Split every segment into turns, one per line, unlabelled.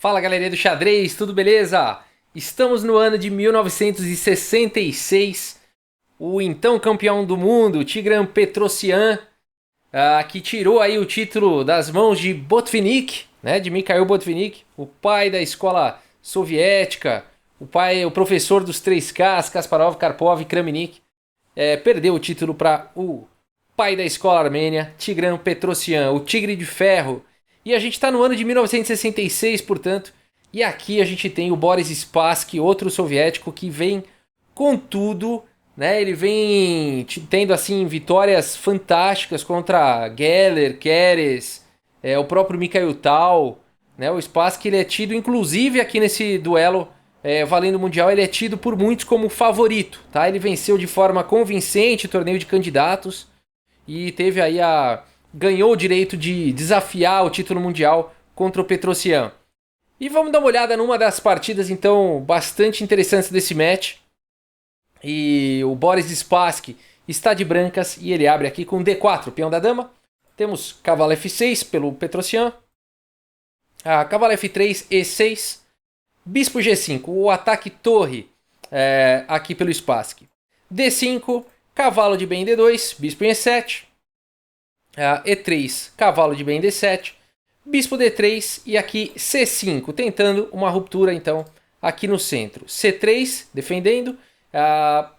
Fala galerinha do xadrez, tudo beleza? Estamos no ano de 1966. O então campeão do mundo, Tigran Petrosyan, que tirou aí o título das mãos de Botvinnik, né, de Mikhail Botvinnik, o pai da escola soviética, o professor dos 3Ks, Kasparov, Karpov e Kramnik. Perdeu o título para o pai da escola armênia, Tigran Petrosyan, o Tigre de Ferro. E a gente está no ano de 1966, portanto, e aqui a gente tem o Boris Spassky, outro soviético que vem com tudo, né? Ele vem tendo assim vitórias fantásticas contra Geller, Keres, o próprio Mikhail Tal, né? O Spassky ele é tido, inclusive aqui nesse duelo valendo o Mundial, ele é tido por muitos como favorito, tá? Ele venceu de forma convincente o torneio de candidatos e teve aí ganhou o direito de desafiar o título mundial contra o Petrosyan. E vamos dar uma olhada numa das partidas, então, bastante interessantes desse match. E o Boris Spassky está de brancas e ele abre aqui com D4, peão da dama. Temos cavalo F6 pelo Petrosyan. Cavalo F3, E6. Bispo G5, o ataque torre aqui pelo Spassky. D5, cavalo de bem em D2, bispo em E7. E3, cavalo de bem em D7, bispo D3 e aqui C5, tentando uma ruptura então aqui no centro. C3, defendendo,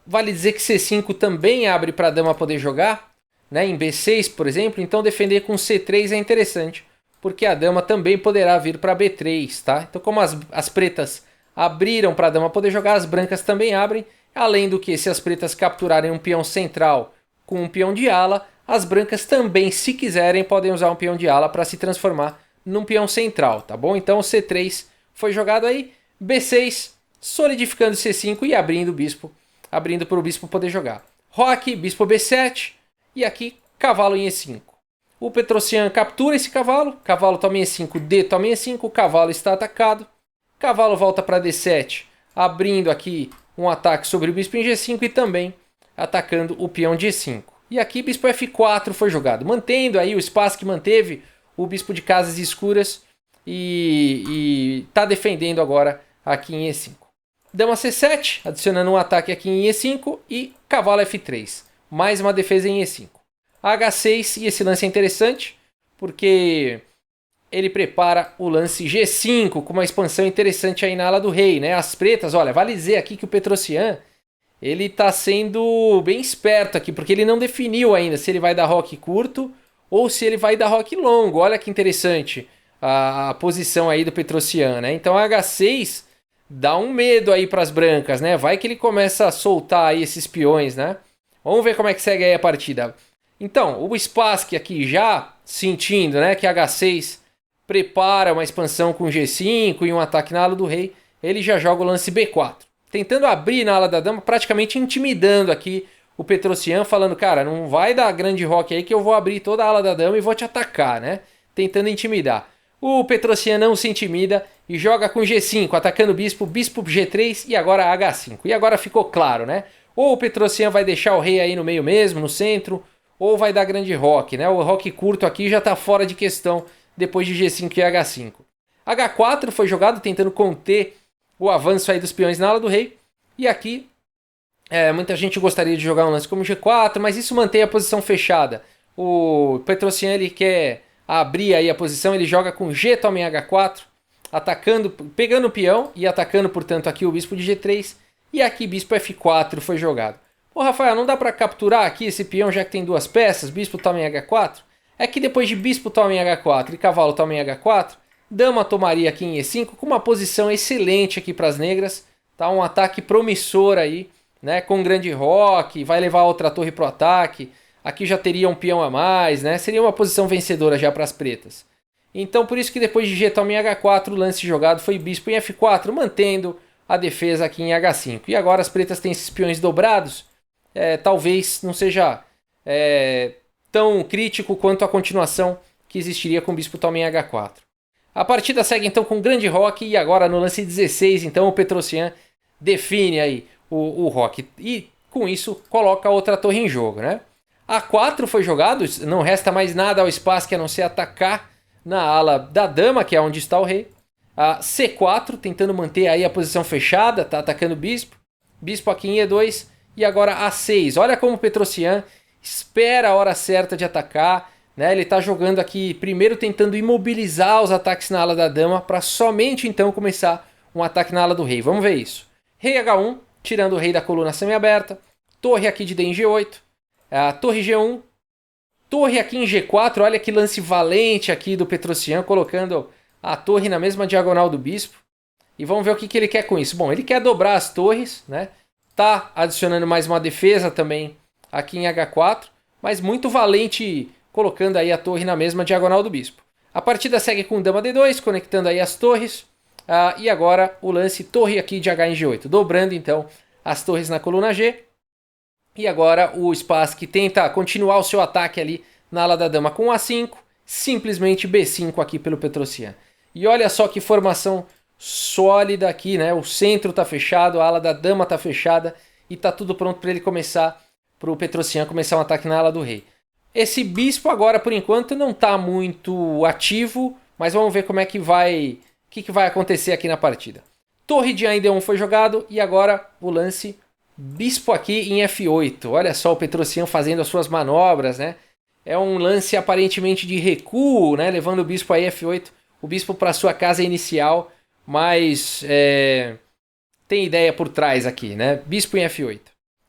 vale dizer que C5 também abre para a dama poder jogar, né, em B6 por exemplo, então defender com C3 é interessante, porque a dama também poderá vir para B3, tá? Então como as pretas abriram para a dama poder jogar, as brancas também abrem, além do que se as pretas capturarem um peão central com um peão de ala, as brancas também, se quiserem, podem usar um peão de ala para se transformar num peão central, tá bom? Então C3 foi jogado aí, B6, solidificando C5 e abrindo para o bispo poder jogar. Roque, bispo B7 e aqui cavalo em E5. O Petrosyan captura esse cavalo, cavalo toma em E5, D toma em E5, o cavalo está atacado, cavalo volta para D7, abrindo aqui um ataque sobre o bispo em G5 e também atacando o peão de E5. E aqui bispo F4 foi jogado, mantendo aí o espaço que manteve o bispo de casas escuras e está defendendo agora aqui em E5. Dama C7, adicionando um ataque aqui em E5 e cavalo F3, mais uma defesa em E5. H6 e esse lance é interessante porque ele prepara o lance G5 com uma expansão interessante aí na ala do rei, né? As pretas, olha, vale dizer aqui que o Petrosyan ele está sendo bem esperto aqui, porque ele não definiu ainda se ele vai dar roque curto ou se ele vai dar roque longo. Olha que interessante a posição aí do Petrosyan, né? Então H6 dá um medo aí para as brancas, né? Vai que ele começa a soltar aí esses peões, né? Vamos ver como é que segue aí a partida. Então, o Spassky aqui já sentindo, né, que H6 prepara uma expansão com G5 e um ataque na ala do rei, ele já joga o lance B4. Tentando abrir na ala da dama, praticamente intimidando aqui o Petrosyan, falando, cara, não vai dar grande roque aí que eu vou abrir toda a ala da dama e vou te atacar, né? Tentando intimidar. O Petrosyan não se intimida e joga com G5, atacando o bispo, bispo G3 e agora H5. E agora ficou claro, né? Ou o Petrosyan vai deixar o rei aí no meio mesmo, no centro, ou vai dar grande roque, né? O roque curto aqui já está fora de questão depois de G5 e H5. H4 foi jogado tentando conter o avanço aí dos peões na ala do rei. E aqui, muita gente gostaria de jogar um lance como G4, mas isso mantém a posição fechada. O Petrosyan ele quer abrir aí a posição, ele joga com G toma em H4, atacando, pegando o peão e atacando, portanto, aqui o bispo de G3. E aqui bispo F4 foi jogado. Pô, Rafael, não dá para capturar aqui esse peão já que tem duas peças, bispo toma em H4? É que depois de bispo toma em H4 e cavalo toma em H4, dama tomaria aqui em E5 com uma posição excelente aqui para as negras, tá? Um ataque promissor aí, né? Com grande roque, vai levar outra torre pro ataque. Aqui já teria um peão a mais, né? Seria uma posição vencedora já para as pretas. Então por isso que depois de G toma em H4, o lance jogado foi bispo em F4, mantendo a defesa aqui em H5. E agora as pretas têm esses peões dobrados, talvez não seja tão crítico quanto a continuação que existiria com o bispo toma em H4. A partida segue então com grande roque e agora no lance 16, então o Petrosyan define aí o roque e com isso coloca outra torre em jogo, né? A4 foi jogado, não resta mais nada ao Spassky a não ser atacar na ala da dama, que é onde está o rei. C4, tentando manter aí a posição fechada, tá atacando o bispo. Bispo aqui em E2 e agora A6. Olha como o Petrosyan espera a hora certa de atacar, né? Ele está jogando aqui primeiro tentando imobilizar os ataques na ala da dama para somente então começar um ataque na ala do rei. Vamos ver isso. Rei H1, tirando o rei da coluna semi-aberta. Torre aqui de D em G8. Torre G1. Torre aqui em G4. Olha que lance valente aqui do Petrosyan, colocando a torre na mesma diagonal do bispo. E vamos ver o que ele quer com isso. Bom, ele quer dobrar as torres, né? Tá adicionando mais uma defesa também aqui em H4, mas muito valente colocando aí a torre na mesma diagonal do bispo. A partida segue com dama D2, conectando aí as torres. E agora o lance torre aqui de H em G8, dobrando então as torres na coluna G. E agora o Spassky tenta continuar o seu ataque ali na ala da dama com A5, simplesmente B5 aqui pelo Petrosyan. E olha só que formação sólida aqui, né? O centro tá fechado, a ala da dama tá fechada e tá tudo pronto para ele começar, para o Petrosyan começar um ataque na ala do rei. Esse bispo agora, por enquanto, não tá muito ativo, mas vamos ver como é que vai, o que vai acontecer aqui na partida. Torre de A em D1 foi jogado e agora o lance bispo aqui em F8. Olha só o Petrosyan fazendo as suas manobras, né? É um lance aparentemente de recuo, né? Levando o bispo a F8, o bispo para sua casa inicial, mas tem ideia por trás aqui, né? Bispo em F8.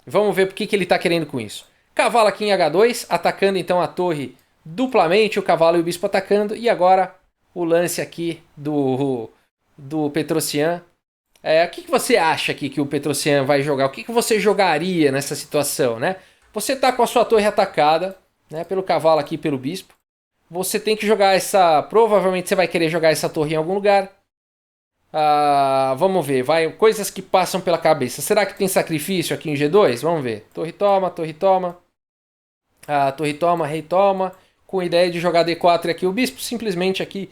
Vamos ver por que ele está querendo com isso. Cavalo aqui em H2, atacando então a torre duplamente, o cavalo e o bispo atacando. E agora o lance aqui do Petrosyan. O que você acha aqui que o Petrosyan vai jogar? O que você jogaria nessa situação, né? Você está com a sua torre atacada, né, pelo cavalo aqui e pelo bispo. Você tem que jogar essa... Provavelmente você vai querer jogar essa torre em algum lugar. Vamos ver, coisas que passam pela cabeça. Será que tem sacrifício aqui em G2? Vamos ver. Torre toma, torre toma. Torre toma, rei toma. Com a ideia de jogar D4 e aqui o bispo. Simplesmente aqui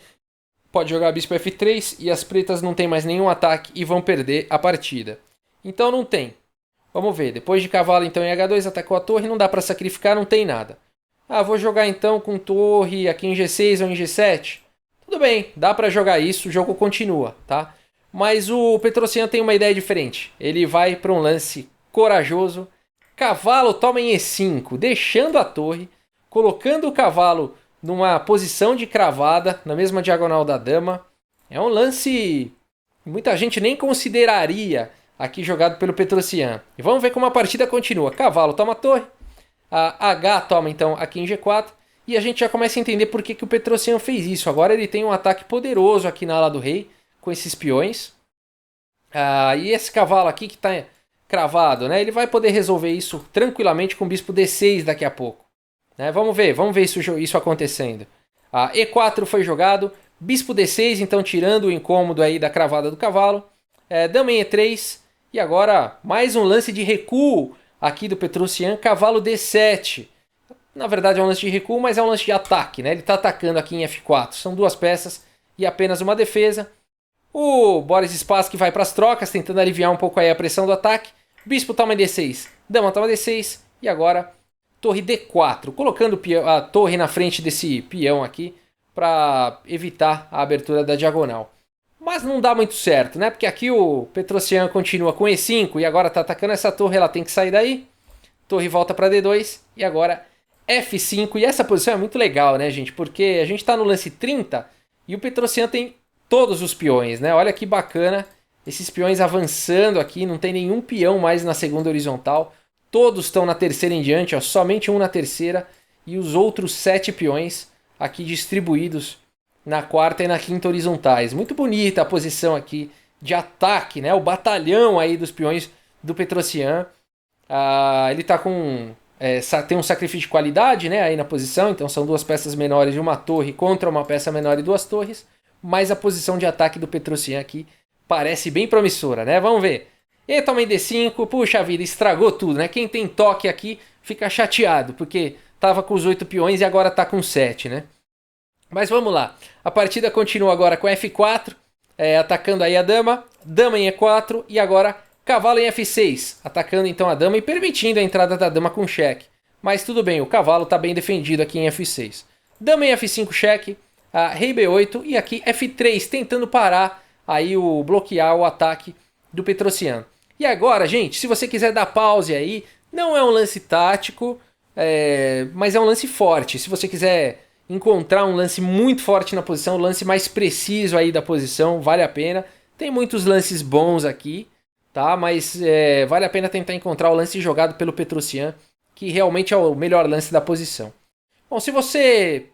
pode jogar bispo F3 e as pretas não tem mais nenhum ataque e vão perder a partida. Então não tem. Vamos ver, depois de cavalo então em H2 atacou a torre, não dá para sacrificar, não tem nada. Vou jogar então com torre aqui em G6 ou em G7. Tudo bem, dá para jogar isso, o jogo continua, tá? Mas o Petrosyan tem uma ideia diferente. Ele vai para um lance corajoso. Cavalo toma em E5, deixando a torre, colocando o cavalo numa posição de cravada, na mesma diagonal da dama. É um lance que muita gente nem consideraria aqui jogado pelo Petrosyan. E vamos ver como a partida continua. Cavalo toma a torre. H toma então aqui em G4. E a gente já começa a entender por que o Petrosyan fez isso. Agora ele tem um ataque poderoso aqui na ala do rei, com esses peões. E esse cavalo aqui que está cravado, né? Ele vai poder resolver isso tranquilamente com o bispo D6 daqui a pouco. Né? Vamos ver isso acontecendo. E4 foi jogado. Bispo D6, então tirando o incômodo aí da cravada do cavalo. Dama em E3. E agora mais um lance de recuo aqui do Petrosyan. Cavalo D7. Na verdade é um lance de recuo, mas é um lance de ataque, né? Ele está atacando aqui em F4. São duas peças e apenas uma defesa. O Boris Spassky vai para as trocas, tentando aliviar um pouco aí a pressão do ataque. Bispo toma em D6, dama toma D6 e agora torre D4. Colocando a torre na frente desse peão aqui para evitar a abertura da diagonal. Mas não dá muito certo, né? Porque aqui o Petrosyan continua com E5 e agora está atacando essa torre, ela tem que sair daí. Torre volta para D2 e agora F5. E essa posição é muito legal, né, gente? Porque a gente está no lance 30 e o Petrosyan tem todos os peões, né? Olha que bacana. Esses peões avançando aqui. Não tem nenhum peão mais na segunda horizontal. Todos estão na terceira em diante. Ó, somente um na terceira. E os outros 7 peões aqui distribuídos na quarta e na quinta horizontais. Muito bonita a posição aqui de ataque, né? O batalhão aí dos peões do Petrosyan. Ele tá com... tem um sacrifício de qualidade, né, aí na posição. Então são duas peças menores de uma torre contra uma peça menor e duas torres. Mas a posição de ataque do Petrosyan aqui parece bem promissora, né? Vamos ver. E toma em D5. Puxa vida, estragou tudo, né? Quem tem toque aqui fica chateado, porque tava com os 8 peões e agora tá com 7, né? Mas vamos lá. A partida continua agora com F4, atacando aí a dama. Dama em E4 e agora cavalo em F6, atacando então a dama e permitindo a entrada da dama com cheque. Mas tudo bem, o cavalo está bem defendido aqui em F6. Dama em F5 cheque, rei B8 e aqui F3 tentando parar aí bloquear o ataque do Petrosian. E agora, gente, se você quiser dar pause aí, não é um lance tático, mas é um lance forte. Se você quiser encontrar um lance muito forte na posição, um lance mais preciso aí da posição, vale a pena. Tem muitos lances bons aqui, tá? Mas vale a pena tentar encontrar o lance jogado pelo Petrosian, que realmente é o melhor lance da posição. Bom, se você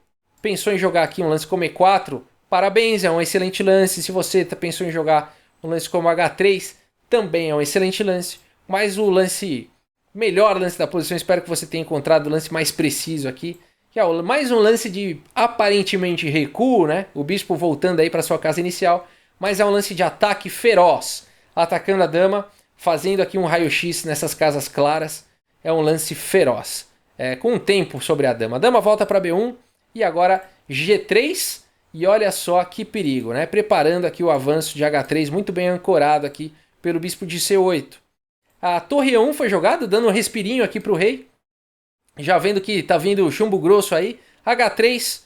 pensou em jogar aqui um lance como E4, parabéns, é um excelente lance. Se você pensou em jogar um lance como H3, também é um excelente lance. Mas o melhor lance da posição, espero que você tenha encontrado o lance mais preciso aqui, que é mais um lance de aparentemente recuo, né? O bispo voltando aí para sua casa inicial, mas é um lance de ataque feroz, atacando a dama, fazendo aqui um raio-x nessas casas claras. É um lance feroz, com um tempo sobre a dama. A dama volta para B1 e agora G3, e olha só que perigo, né? Preparando aqui o avanço de H3, muito bem ancorado aqui pelo bispo de C8. A torre E1 foi jogada, dando um respirinho aqui para o rei. Já vendo que tá vindo chumbo grosso aí. H3,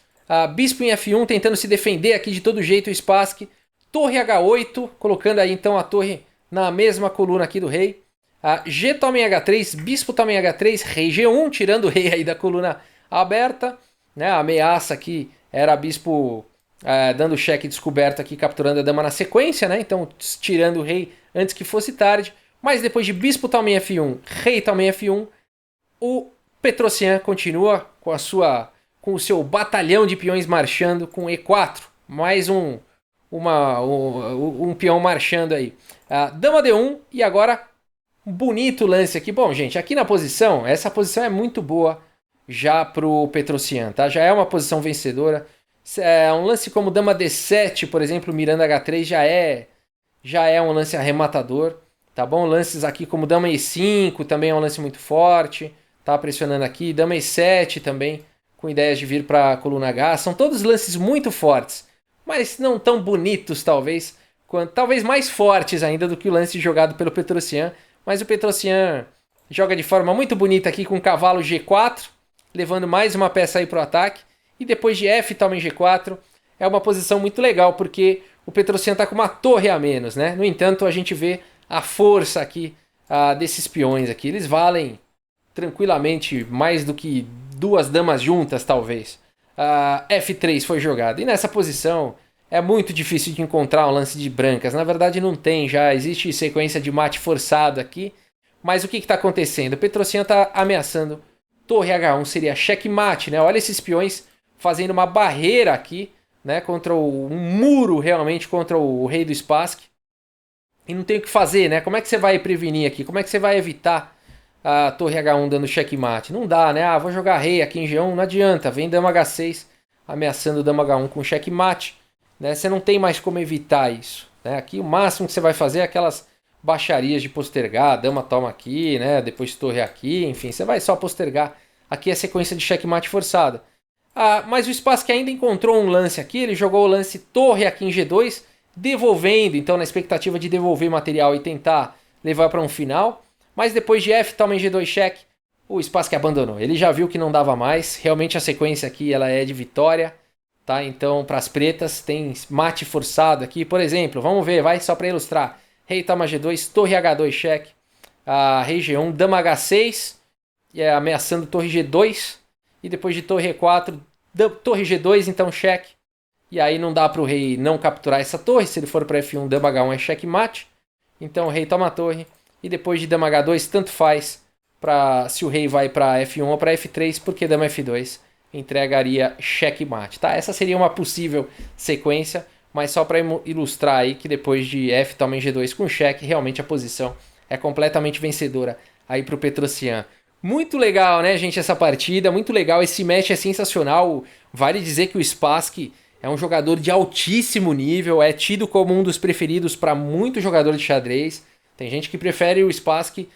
bispo em F1 tentando se defender aqui de todo jeito o Spassky. Torre H8, colocando aí então a torre na mesma coluna aqui do rei. G toma em H3, bispo toma em H3, rei G1, tirando o rei aí da coluna aberta. Né? A ameaça aqui era bispo dando cheque descoberto aqui, capturando a dama na sequência. Né? Então tirando o rei antes que fosse tarde. Mas depois de bispo toma em F1, rei toma em F1, o Petrosian continua com o seu batalhão de peões marchando com E4. Mais um peão marchando aí. Dama D1 e agora um bonito lance aqui. Bom, gente, aqui na posição, essa posição é muito boa já pro Petrosian, tá? Já é uma posição vencedora. Um lance como Dama D7, por exemplo, mirando H3 já é um lance arrematador. Tá bom? Lances aqui como Dama E5 também é um lance muito forte. Tá pressionando aqui. Dama E7 também, com ideias de vir para a coluna H. São todos lances muito fortes, mas não tão bonitos talvez. Talvez mais fortes ainda do que o lance jogado pelo Petrosian. Mas o Petrosian joga de forma muito bonita aqui com o cavalo G4, levando mais uma peça aí para o ataque. E depois de F toma em G4. É uma posição muito legal, porque o Petrosian está com uma torre a menos, né? No entanto, a gente vê a força aqui desses peões aqui. Eles valem tranquilamente mais do que duas damas juntas, talvez. F3 foi jogado. E nessa posição é muito difícil de encontrar um lance de brancas. Na verdade não tem, já existe sequência de mate forçado aqui. Mas o que está acontecendo? O Petrosian está ameaçando. Torre H1 seria checkmate, né? Olha esses peões fazendo uma barreira aqui, né? Contra um muro realmente contra o rei do Spassky. E não tem o que fazer, né? Como é que você vai prevenir aqui? Como é que você vai evitar a torre H1 dando checkmate? Não dá, né? Vou jogar rei aqui em G1, não adianta. Vem dama H6 ameaçando dama H1 com checkmate. Né? Você não tem mais como evitar isso. Né? Aqui o máximo que você vai fazer é aquelas baixarias de postergar. Dama toma aqui, né? Depois torre aqui. Enfim, você vai só postergar. Aqui é a sequência de checkmate forçada. Mas o Spassky ainda encontrou um lance aqui. Ele jogou o lance torre aqui em G2. Devolvendo, então, na expectativa de devolver material e tentar levar para um final. Mas depois de F toma em G2 cheque, o Spassky abandonou. Ele já viu que não dava mais. Realmente a sequência aqui ela é de vitória. Tá? Então, para as pretas, tem mate forçado aqui. Por exemplo, vamos ver, vai só para ilustrar. Rei toma G2, torre H2 cheque. Rei G1, dama H6. Ameaçando torre G2. E depois de torre E4, torre G2, então cheque. E aí não dá para o rei não capturar essa torre. Se ele for para F1, dama H1 é checkmate. Então o rei toma a torre. E depois de dama H2, tanto faz se o rei vai para F1 ou para F3, porque dama F2 entregaria checkmate. Tá? Essa seria uma possível sequência, mas só para ilustrar aí que depois de F toma em G2 com cheque, realmente a posição é completamente vencedora aí para o Petrosian. Muito legal, né, gente, essa partida. Muito legal. Esse match é sensacional. Vale dizer que o Spassky é um jogador de altíssimo nível, é tido como um dos preferidos para muito jogador de xadrez. Tem gente que prefere o Spassky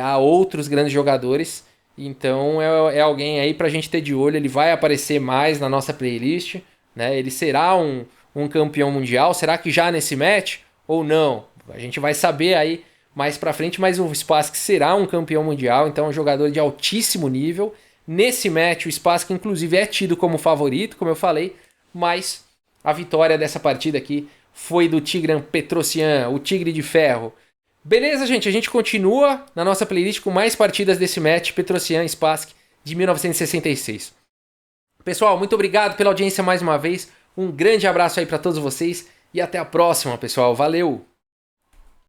a outros grandes jogadores. Então é alguém aí pra gente ter de olho. Ele vai aparecer mais na nossa playlist, né? Ele será um campeão mundial. Será que já nesse match ou não? A gente vai saber aí mais pra frente, mas o Spassky será um campeão mundial. Então é um jogador de altíssimo nível. Nesse match o Spassky inclusive é tido como favorito, como eu falei. Mas a vitória dessa partida aqui foi do Tigran Petrosian, o Tigre de Ferro. Beleza, gente? A gente continua na nossa playlist com mais partidas desse match Petrosian Spassky de 1966. Pessoal, muito obrigado pela audiência mais uma vez. Um grande abraço aí para todos vocês e até a próxima, pessoal. Valeu!